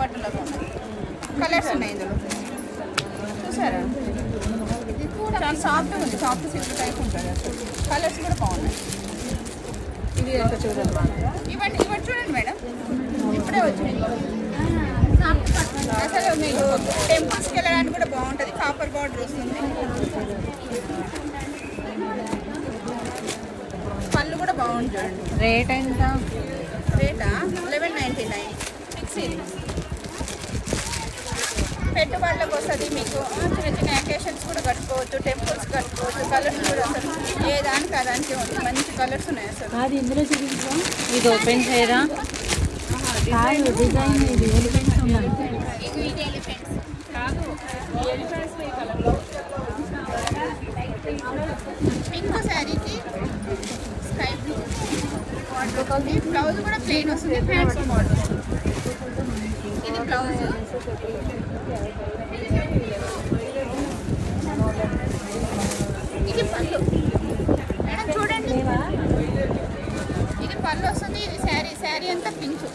పట్టు బట్టలకు కలర్స్ ఉన్నాయి ఇందులో చూసారా. చాలా సాఫ్ట్గా ఉంది, సాఫ్ట్ సిల్క్ టైప్ ఉంటుంది. కలర్స్ కూడా బాగున్నాయి. ఇవన్నీ చూడండి మేడం, ఇప్పుడే వచ్చినాయి. అసలు మీకు టెంపుల్స్కి వెళ్ళడానికి కూడా బాగుంటుంది. కాపర్ బార్డర్ వస్తుంది. పళ్ళు కూడా బాగుంది చూడండి. రేట్ ఎంత? రేటా 1199 ఫిక్స్. ఇది పెట్టుబడులకు వస్తుంది మీకు. చిన్న చిన్న అకేషన్స్ కూడా కట్టుకోవచ్చు, టెంపుల్స్ కట్టుకోవచ్చు. కలర్స్ కూడా అసలు ఏ దానికి అదానికి ఉంది. మంచి కలర్స్ ఉన్నాయి అసలు. అది ఇందులో చూపించాం. ఇది ఓపెన్ చేయరా? డిజైన్ ఇది ఎలిఫెంట్స్ ఉన్నాయి. ఇది ఎలిఫెంట్స్ కాదు, ఎలిఫెంట్స్ ఈ కలర్లో. పింక్ శారీకి స్కై బ్లూ బ్లౌజ్ కూడా ప్లెయిన్ వస్తుంది. Hands model. ఇది బ్లౌజ్. ఇది పళ్ళు మేడం చూడండి. ఇది పళ్ళు వస్తుంది. ఇది శారీ అంతా పింక్.